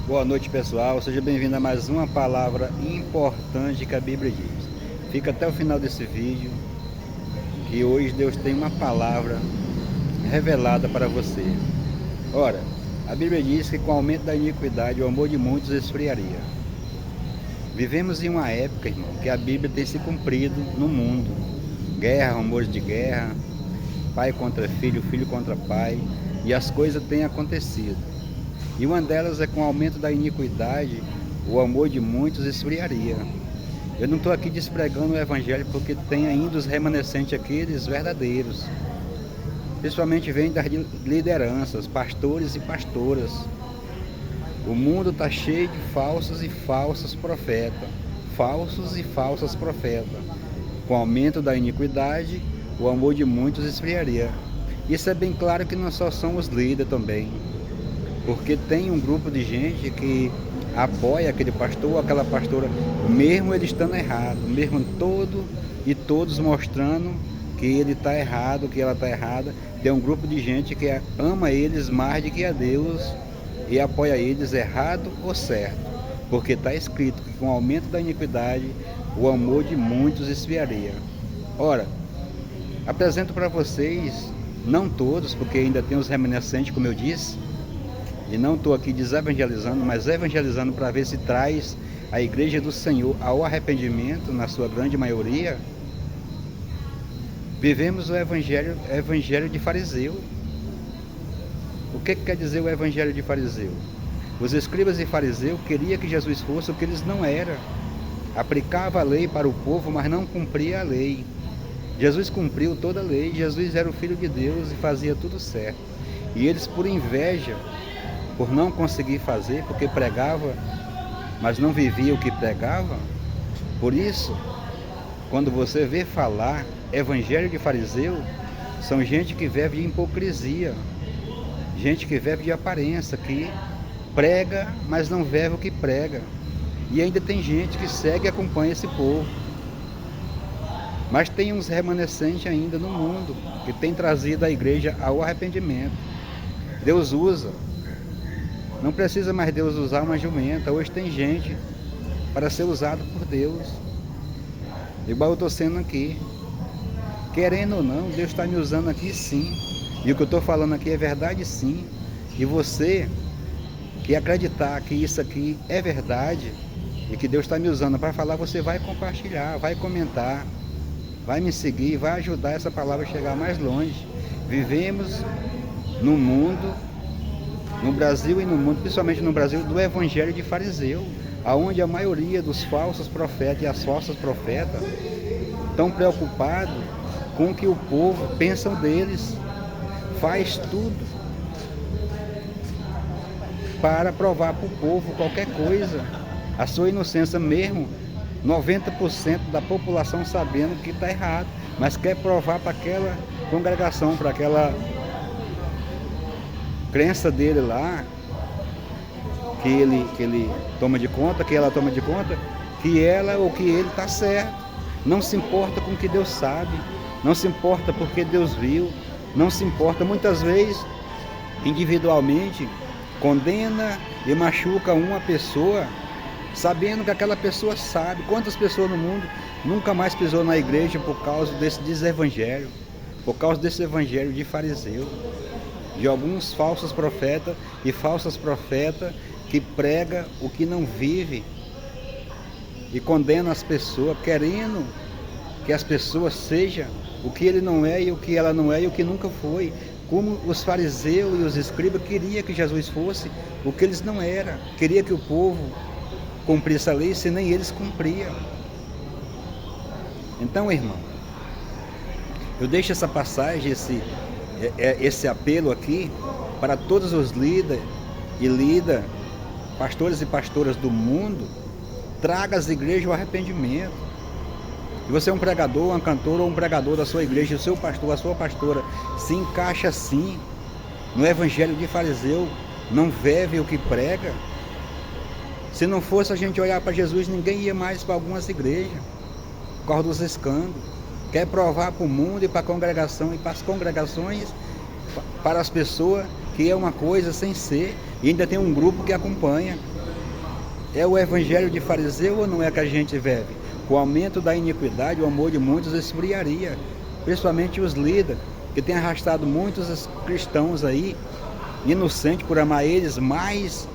Boa noite, pessoal. Seja bem-vindo a mais uma palavra importante que a Bíblia diz. Fica até o final desse vídeo, que hoje Deus tem uma palavra revelada para você. Ora, a Bíblia diz que com o aumento da iniquidade o amor de muitos esfriaria. Vivemos em uma época, irmão, que a Bíblia tem se cumprido no mundo. Guerra, rumores de guerra, pai contra filho, filho contra pai, e as coisas têm acontecido. E uma delas é com o aumento da iniquidade, o amor de muitos esfriaria. Eu não estou aqui despregando o evangelho porque tem ainda os remanescentes aqueles verdadeiros. Principalmente vem das lideranças, pastores e pastoras. O mundo está cheio de falsos e falsas profetas. Falsos e falsas profetas. Com o aumento da iniquidade, o amor de muitos esfriaria. Isso é bem claro que não só são os líderes também. Porque tem um grupo de gente que apoia aquele pastor ou aquela pastora, mesmo ele estando errado, mesmo todos mostrando que ele está errado, que ela está errada. Tem um grupo de gente que ama eles mais do que a Deus e apoia eles errado ou certo, porque está escrito que com o aumento da iniquidade, o amor de muitos esfriaria. Ora, apresento para vocês, não todos, porque ainda tem os remanescentes, como eu disse, e não estou aqui desevangelizando, mas evangelizando para ver se traz a igreja do Senhor ao arrependimento, na sua grande maioria. Vivemos o evangelho de fariseu. O que quer dizer o evangelho de fariseu? Os escribas e fariseus queriam que Jesus fosse o que eles não eram. Aplicava a lei para o povo, mas não cumpria a lei. Jesus cumpriu toda a lei, Jesus era o Filho de Deus e fazia tudo certo. E eles, por inveja, por não conseguir fazer, porque pregava, mas não vivia o que pregava. Por isso, quando você vê falar evangelho de fariseu, são gente que vive de hipocrisia, gente que vive de aparência, que prega, mas não vive o que prega. E ainda tem gente que segue e acompanha esse povo. Mas tem uns remanescentes ainda no mundo, que tem trazido a igreja ao arrependimento. Deus usa. Não precisa mais Deus usar uma jumenta. Hoje tem gente para ser usado por Deus. Igual eu estou sendo aqui. Querendo ou não, Deus está me usando aqui sim. E o que eu estou falando aqui é verdade sim. E você que acreditar que isso aqui é verdade e que Deus está me usando para falar, você vai compartilhar, vai comentar, vai me seguir, vai ajudar essa palavra a chegar mais longe. Vivemos no mundo, no Brasil e no mundo, principalmente no Brasil, do evangelho de fariseu, aonde a maioria dos falsos profetas e as falsas profetas estão preocupados com o que o povo pensa deles, faz tudo para provar para o povo qualquer coisa, a sua inocência mesmo, 90% da população sabendo que está errado, mas quer provar para aquela congregação, para aquela crença dele lá, que ele toma de conta, que ela toma de conta, que ela ou que ele está certo. Não se importa com o que Deus sabe, não se importa porque Deus viu, não se importa, muitas vezes, individualmente, condena e machuca uma pessoa, sabendo que aquela pessoa sabe. Quantas pessoas no mundo nunca mais pisou na igreja por causa desse desevangelho, por causa desse evangelho de fariseu, de alguns falsos profetas e falsas profetas que prega o que não vive e condena as pessoas, querendo que as pessoas sejam o que ele não é e o que ela não é e o que nunca foi. Como os fariseus e os escribas queriam que Jesus fosse o que eles não eram, queria que o povo cumprisse a lei, se nem eles cumpriam. Então, irmão, eu deixo essa passagem, esse apelo aqui para todos os líderes e pastores e pastoras do mundo. Traga as igrejas ao arrependimento. Se você é um pregador, uma cantora ou um pregador da sua igreja, o seu pastor, a sua pastora se encaixa assim no evangelho de fariseu, não vive o que prega. Se não fosse a gente olhar para Jesus, ninguém ia mais para algumas igrejas por causa dos escândalos. Quer provar para o mundo e para a congregação e para as congregações, para as pessoas, que é uma coisa sem ser, e ainda tem um grupo que acompanha. É o evangelho de fariseu ou não é que a gente vive? Com o aumento da iniquidade, o amor de muitos esfriaria, principalmente os líderes, que têm arrastado muitos cristãos aí, inocentes, por amar eles mais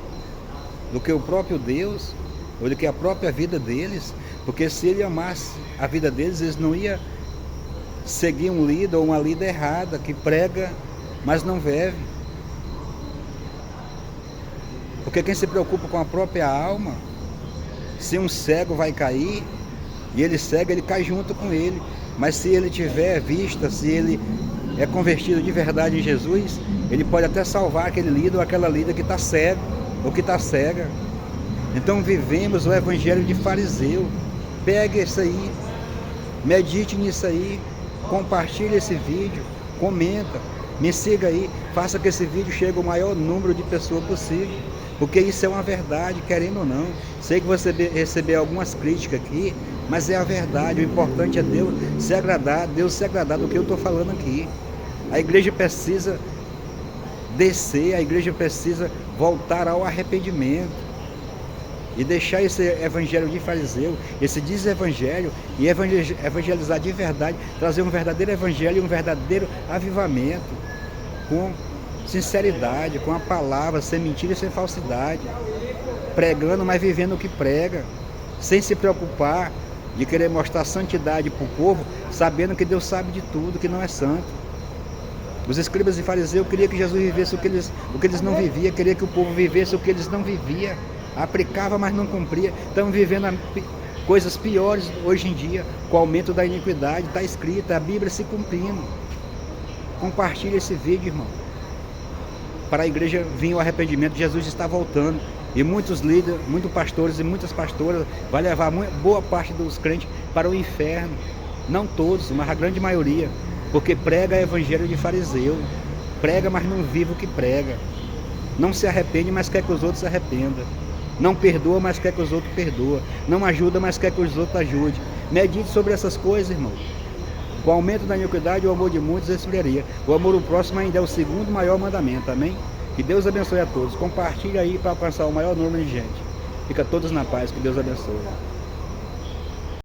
do que o próprio Deus, ou do que a própria vida deles, porque se ele amasse a vida deles, eles não iam seguir um líder ou uma líder errada, que prega, mas não vive. Porque quem se preocupa com a própria alma, se um cego vai cair, e ele cega, ele cai junto com ele. Mas se ele tiver vista, se ele é convertido de verdade em Jesus, ele pode até salvar aquele líder ou aquela líder que está cego, ou que está cega. Então vivemos o evangelho de fariseu. Pegue isso aí, medite nisso aí, compartilhe esse vídeo, comenta, me siga aí, faça que esse vídeo chegue ao maior número de pessoas possível, porque isso é uma verdade, querendo ou não. Sei que você receber algumas críticas aqui, mas é a verdade. O importante é Deus se agradar do que eu estou falando aqui. A igreja precisa descer, a igreja precisa voltar ao arrependimento e deixar esse evangelho de fariseu, esse desevangelho, e evangelizar de verdade, trazer um verdadeiro evangelho e um verdadeiro avivamento, com sinceridade, com a palavra, sem mentira e sem falsidade, pregando, mas vivendo o que prega, sem se preocupar de querer mostrar santidade para o povo, sabendo que Deus sabe de tudo, que não é santo. Os escribas e fariseus queriam que Jesus vivesse o que eles não viviam, queriam que o povo vivesse o que eles não viviam, aplicava, mas não cumpria. Estão vivendo coisas piores hoje em dia, com o aumento da iniquidade. Está escrito, a Bíblia se cumprindo. Compartilhe esse vídeo, irmão, para a igreja vir ao arrependimento. Jesus está voltando, e muitos líderes, muitos pastores e muitas pastoras vai levar boa parte dos crentes para o inferno. Não todos, mas a grande maioria, porque prega evangelho de fariseu, prega, mas não vive o que prega. Não se arrepende, mas quer que os outros se arrependam. Não perdoa, mas quer que os outros perdoem. Não ajuda, mas quer que os outros ajudem. Medite sobre essas coisas, irmão. Com o aumento da iniquidade, o amor de muitos esfriaria. O amor ao próximo ainda é o segundo maior mandamento. Amém? Que Deus abençoe a todos. Compartilhe aí para alcançar o maior número de gente. Fica todos na paz. Que Deus abençoe.